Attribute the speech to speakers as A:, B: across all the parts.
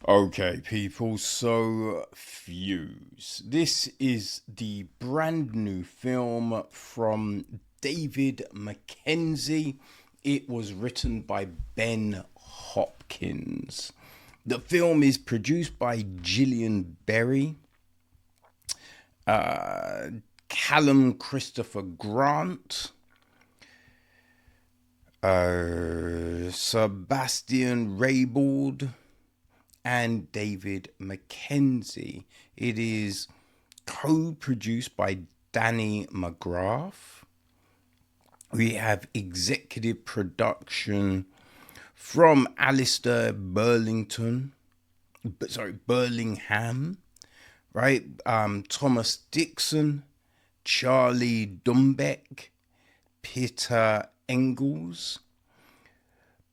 A: Okay, people, so Fuse. This is the brand new film from David Mackenzie. It was written by Ben Hopkins. The film is produced by Gillian Berry, Callum Christopher Grant, Sebastian Raybould, and David Mackenzie. It is co-produced by Danny McGrath. We have executive production from Alistair Burlingham, right? Thomas Dixon, Charlie Dumbeck, Peter Engels,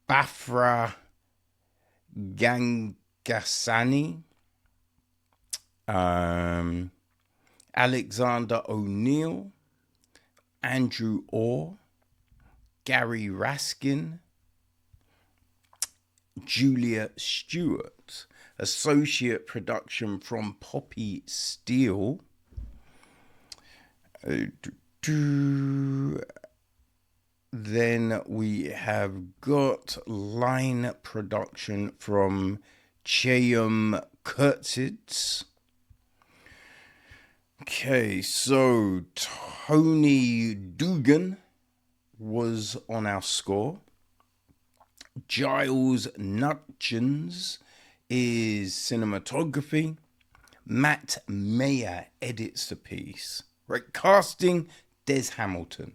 A: Bafra Gangasani, Alexander O'Neill, Andrew Orr, Gary Raskin, Julia Stewart. Associate production from Poppy Steele. Then we have got line production from Cheyam Kurtzitz. Okay, so Tony Dugan was on our score. Giles Nutchins is cinematography. Matt Mayer edits the piece. Right, casting Des Hamilton.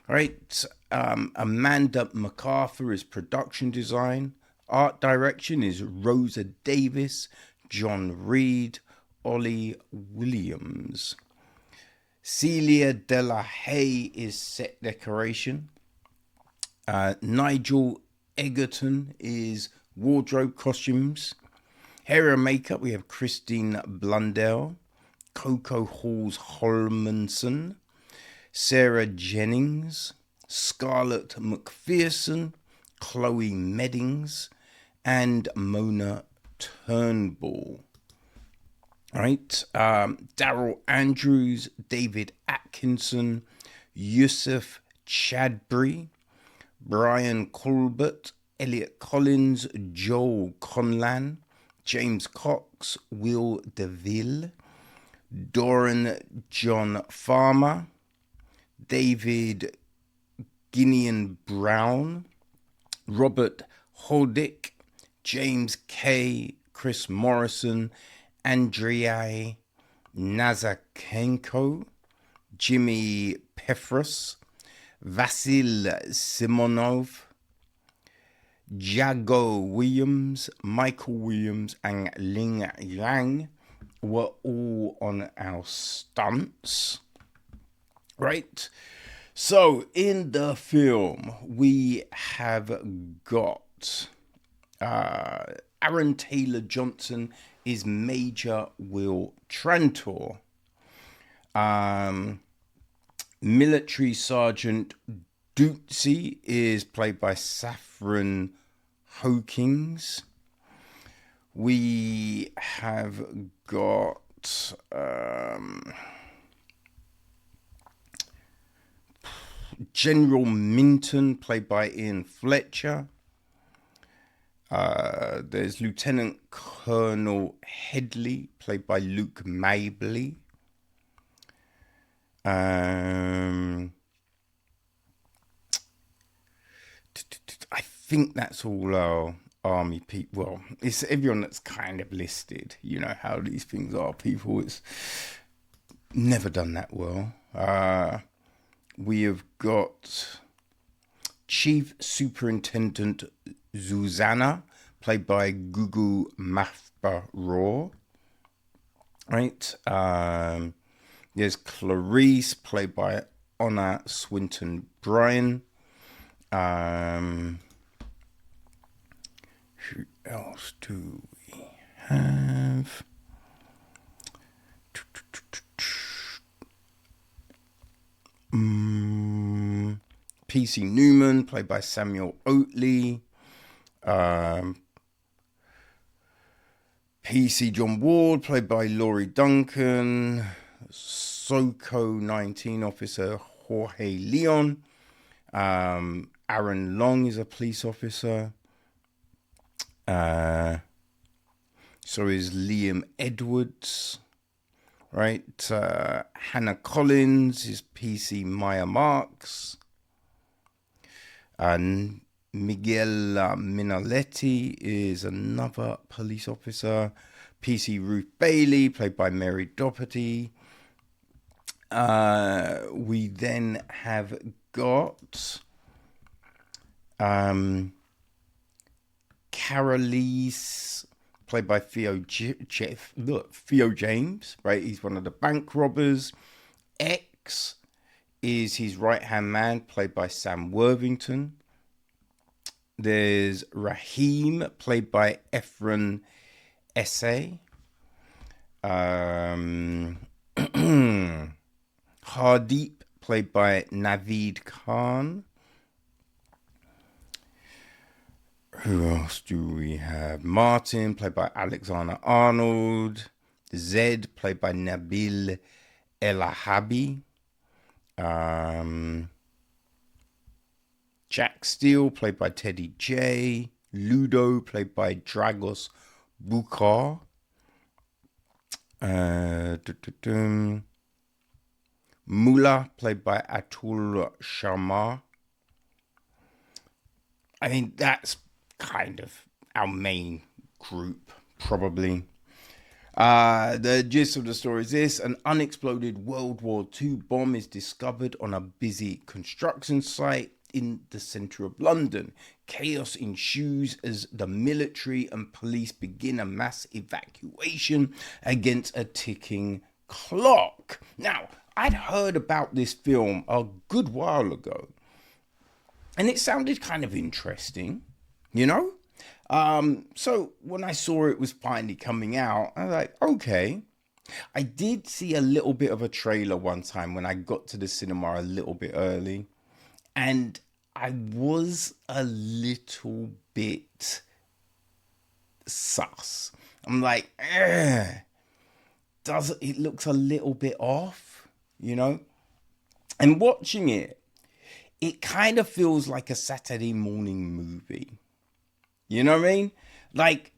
A: Right, Amanda MacArthur is production design. Art direction is Rosa Davis, John Reed, Ollie Williams. Celia Della Haye is set decoration. Nigel Egerton is wardrobe costumes. Hair and makeup, we have Christine Blundell, Coco Halls Holmanson, Sarah Jennings, Scarlett McPherson, Chloe Meddings, and Mona Turnbull. All right, Daryl Andrews, David Atkinson, Yusuf Chadbury, Brian Colbert, Elliot Collins, Joel Conlan, James Cox, Will DeVille, Doran John Farmer, David Guinean Brown, Robert Holdick, James Kay, Chris Morrison, Andrei Nazakenko, Jimmy Pefros, Vasil Simonov, Jago Williams, Michael Williams, and Ling Yang were all on our stunts. Right? So, in the film, we have got Aaron Taylor Johnson is Major Will Trantor. Military Sergeant Dootsy is played by Saffron Hawkins. We have got General Minton, played by Ian Fletcher. There's Lieutenant Colonel Headley, played by Luke Mabley. I think that's all our army people. Well, it's everyone that's kind of listed. You know how these things are, people. It's never done that well. We have got Chief Superintendent Zuzana, played by Gugu Mbatha-Raw. Right. There's Clarice, played by Honor Swinton Bryan. Who else do we have? PC Newman, played by Samuel Oatley. PC John Ward, played by Laurie Duncan. SOCO 19 officer Jorge Leon. Aaron Long is a police officer. So is Liam Edwards. Right. Hannah Collins is PC Maya Marks. And Miguel Minaletti is another police officer. PC Ruth Bailey, played by Mary Doherty. We then have got Karalis, played by Theo James, right? He's one of the bank robbers. X is his right-hand man, played by Sam Worthington. There's Raheem, played by Efren Essay. Hardeep, played by Naveed Khan. Who else do we have? Martin, played by Alexander Arnold. Zed, played by Nabil Elahabi. Jack Steele, played by Teddy J. Ludo, played by Dragos Bukar. Mullah, played by Atul Sharma. I think that's kind of our main group, probably. The gist of the story is this: an unexploded World War II bomb is discovered on a busy construction site in the centre of London. Chaos ensues as the military and police begin a mass evacuation against a ticking clock. Now, I'd heard about this film a good while ago, and it sounded kind of interesting, you know? So when I saw it was finally coming out, I was like, okay. I did see a little bit of a trailer one time when I got to the cinema a little bit early, and I was a little bit sus. I'm like, it looks a little bit off, you know? And watching it, it kind of feels like a Saturday morning movie. You know what I mean? Like,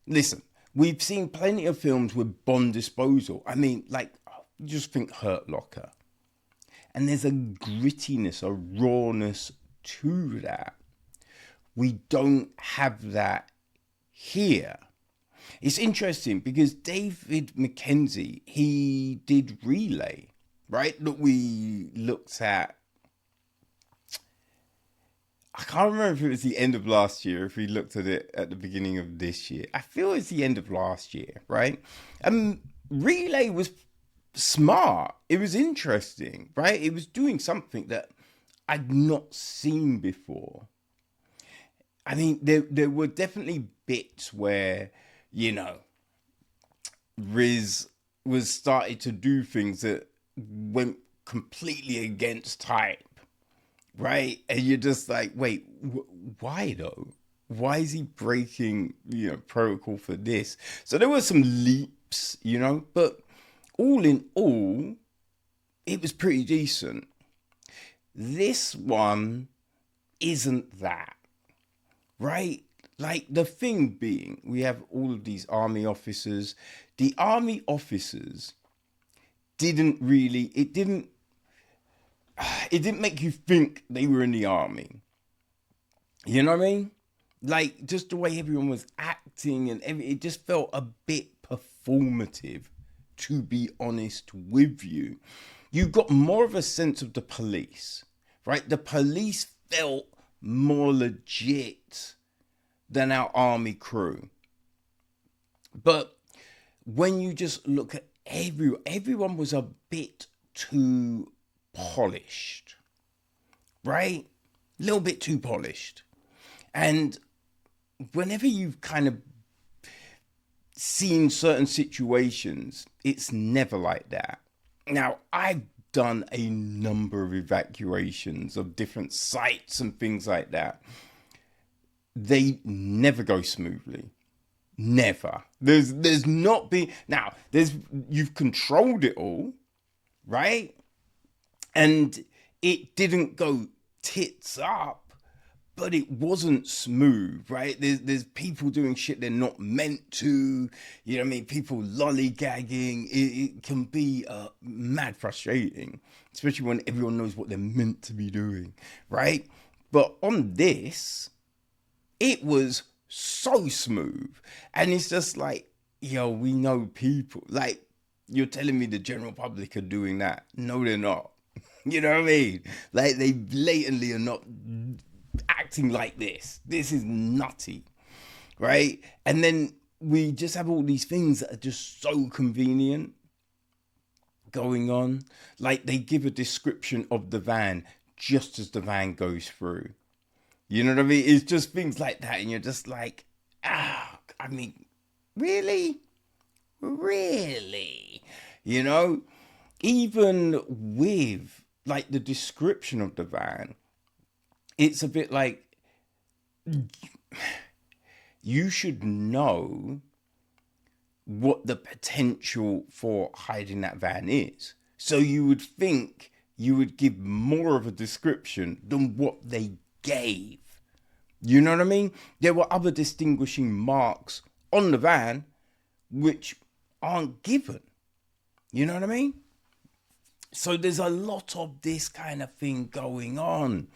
A: listen, we've seen plenty of films with bomb disposal. I mean, like, just think Hurt Locker. And there's a grittiness, a rawness to that. We don't have that here. It's interesting because David Mackenzie, he did Relay, right? That we looked at. I can't remember if it was the end of last year, if we looked at it at the beginning of this year. I feel it's the end of last year, right? Relay was smart. It was interesting, right? It was doing something that I'd not seen before. I mean, there were definitely bits where, you know, Riz was started to do things that went completely against type. Right? And you're just like, wait, why though? Why is he breaking, you know, protocol for this? So there were some leaps, you know, but all in all, it was pretty decent. This one isn't that, right? Like, the thing being, we have all of these army officers. The army officers didn't make you think they were in the army. You know what I mean? Like, just the way everyone was acting and it just felt a bit performative, to be honest with you. You got more of a sense of the police, right? The police felt more legit than our army crew. But when you just look at everyone was a bit too polished, right? A little bit too polished. And whenever you've kind of seen certain situations, it's never like that. Now, I've done a number of evacuations of different sites and things like that. They never go smoothly. Never. There's not been, now, you've controlled it all, right? And it didn't go tits up, but it wasn't smooth, right? There's people doing shit they're not meant to, you know what I mean? People lollygagging. It can be mad frustrating, especially when everyone knows what they're meant to be doing, right? But on this, it was so smooth. And it's just like, yo, we know people. Like, you're telling me the general public are doing that. No, they're not. You know what I mean? Like, they blatantly are not acting like this. This is nutty, right? And then we just have all these things that are just so convenient going on. Like, they give a description of the van just as the van goes through. You know what I mean? It's just things like that. And you're just like, I mean, really? Really? You know? Even with, like, the description of the van, it's a bit like, you should know what the potential for hiding that van is. So you would think you would give more of a description than what they gave. You know what I mean? There were other distinguishing marks on the van which aren't given. You know what I mean? So there's a lot of this kind of thing going on.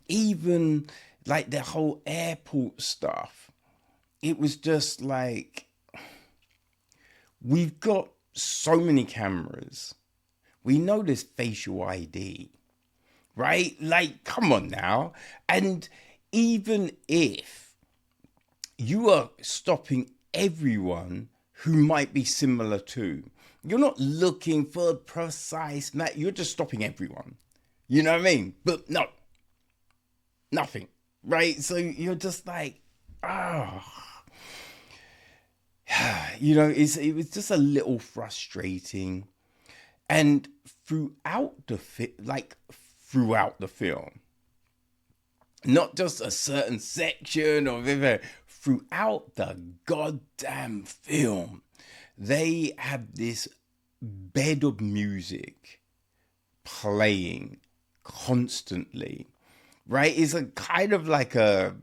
A: Even like the whole airport stuff. It was just like, we've got so many cameras. We know there's facial ID, right? Like, come on now. And even if you are stopping everyone who might be similar to, you're not looking for precise match. You're just stopping everyone. You know what I mean? But no, nothing, right? So you're just like, you know, it was just a little frustrating. And throughout the film, not just a certain section or throughout the goddamn film, they have this bed of music playing constantly, right? It's a kind of like a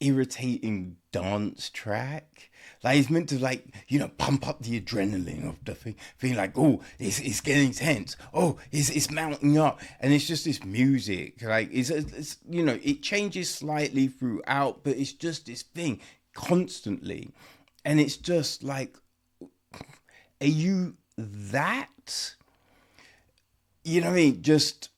A: irritating dance track. Like, it's meant to, like, you know, pump up the adrenaline of the thing, feeling like, oh, it's getting tense. Oh, it's mounting up. And it's just this music. Like, it's you know, it changes slightly throughout, but it's just this thing constantly. And it's just like, are you that? You know what I mean? Just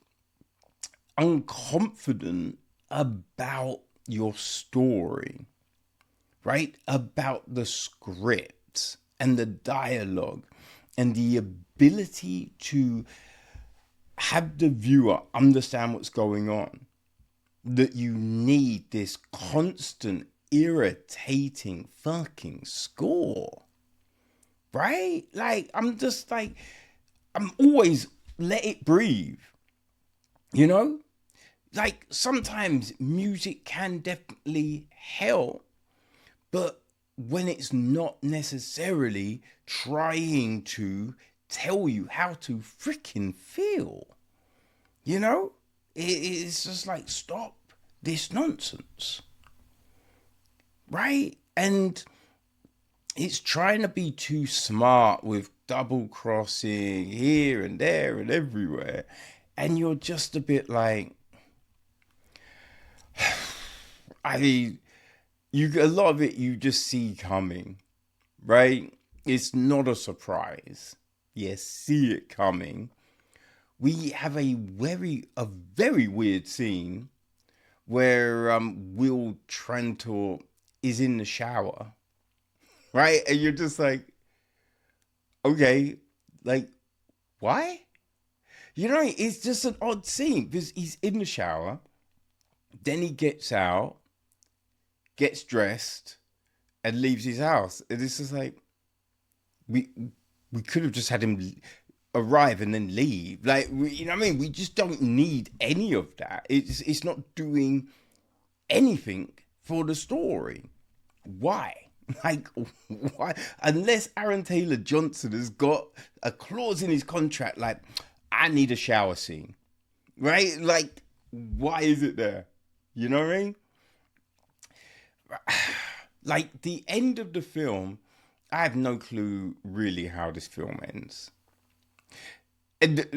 A: unconfident about your story, right? About the script and the dialogue and the ability to have the viewer understand what's going on. That you need this constant, irritating fucking score, right? Like, I'm just like, I'm always let it breathe, you know? Like, sometimes music can definitely help, but when it's not necessarily trying to tell you how to freaking feel, you know? It's just like, stop this nonsense, right? And it's trying to be too smart with double crossing here and there and everywhere. And you're just a bit like, I mean, a lot of it you just see coming, right? It's not a surprise. You see it coming. We have a very weird scene where Will Trantor is in the shower, right? And you're just like, okay, like, why? You know, it's just an odd scene because he's in the shower. Then he gets out, gets dressed, and leaves his house. And it's just like, we could have just had him arrive and then leave. Like, you know what I mean? We just don't need any of that. It's not doing anything for the story. Why? Like, why? Unless Aaron Taylor Johnson has got a clause in his contract, like, I need a shower scene, right? Like, why is it there? You know what I mean? Like, the end of the film, I have no clue really how this film ends. And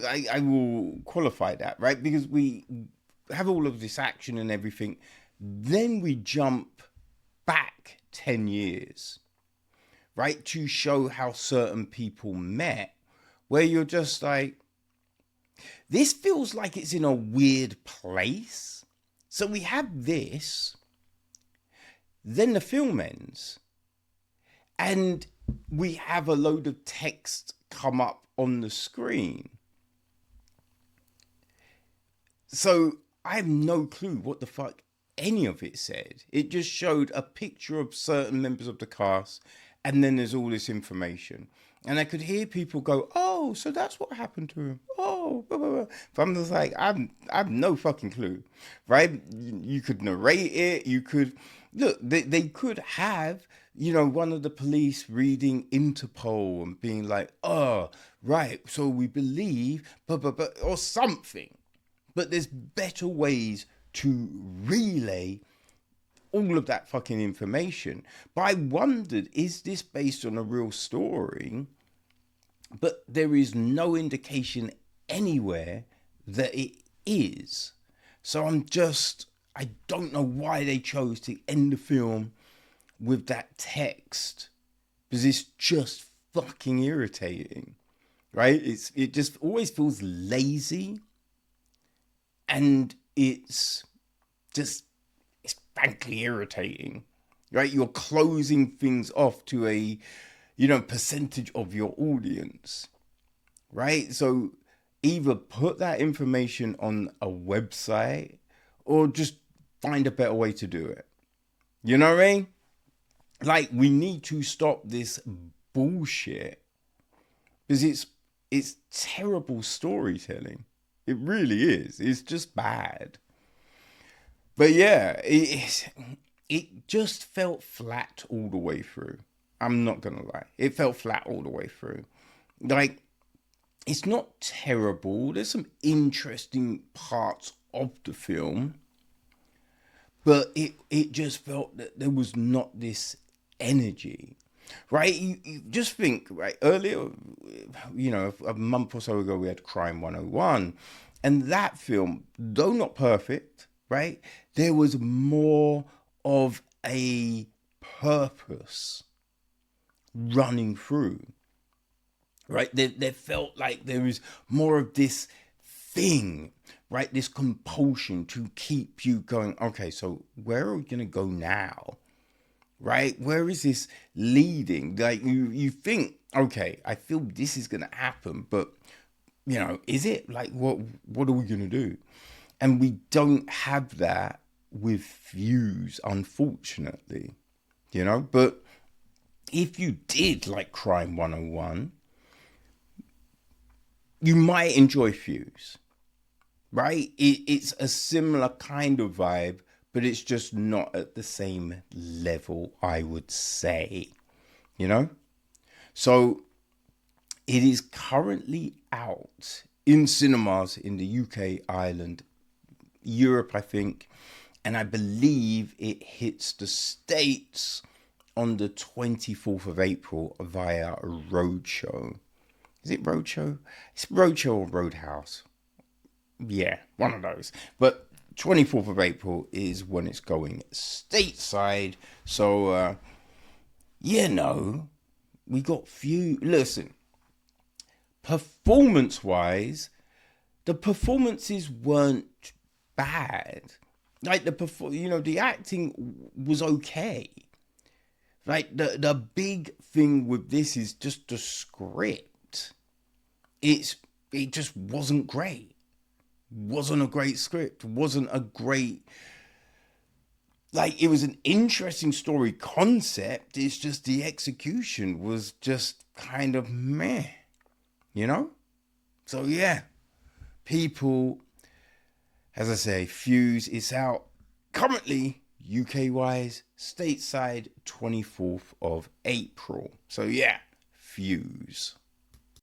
A: I will qualify that, right? Because we have all of this action and everything. Then we jump back 10 years, right? To show how certain people met, where you're just like, this feels like it's in a weird place. So we have this, then the film ends, and we have a load of text come up on the screen. So I have no clue what the fuck any of it said. It just showed a picture of certain members of the cast, and then there's all this information. And I could hear people go, "Oh, so that's what happened to him." Oh, blah, blah, blah. But I'm just like, I've no fucking clue, right? You could narrate it. You could look. They could have, one of the police reading Interpol and being like, "Oh, right. So we believe, but or something." But there's better ways to relay all of that fucking information. But I wondered, is this based on a real story? But there is no indication anywhere that it is. So I don't know why they chose to end the film with that text, because it's just fucking irritating, right? It just always feels lazy, and it's frankly irritating, right? You're closing things off to a, percentage of your audience, right? So either put that information on a website or just find a better way to do it. You know what I mean? Like, we need to stop this bullshit, because it's terrible storytelling. It really is. It's just bad. But yeah, it just felt flat all the way through. I'm not going to lie. It felt flat all the way through. Like, it's not terrible. There's some interesting parts of the film. But it just felt that there was not this energy. Right? You just think, right? Earlier, a month or so ago, we had Crime 101. And that film, though not perfect, right? There was more of a purpose running through, right? There felt like there was more of this thing, right? This compulsion to keep you going, okay, so where are we going to go now? Right? Where is this leading? Like, you think, okay, I feel this is going to happen, but, is it? Like, what are we going to do? And we don't have that with Fuze, unfortunately, But if you did like Crime 101, you might enjoy Fuze, right? It's a similar kind of vibe, but it's just not at the same level, I would say, So it is currently out in cinemas in the UK, Ireland, Europe, I think, and I believe it hits the States on the 24th of April via a roadshow. Is it roadshow? It's roadshow or roadhouse. Yeah, one of those. But 24th of April is when it's going stateside. So, we got few. Listen, performance-wise, the performances weren't bad. Like, the acting was okay. Like, the big thing with this is just the script. It just wasn't great. Wasn't a great script. Wasn't a great... Like, it was an interesting story concept. It's just the execution was just kind of meh. So, yeah. People, as I say, Fuze is out currently UK-wise, stateside, 24th of April. So yeah, Fuze.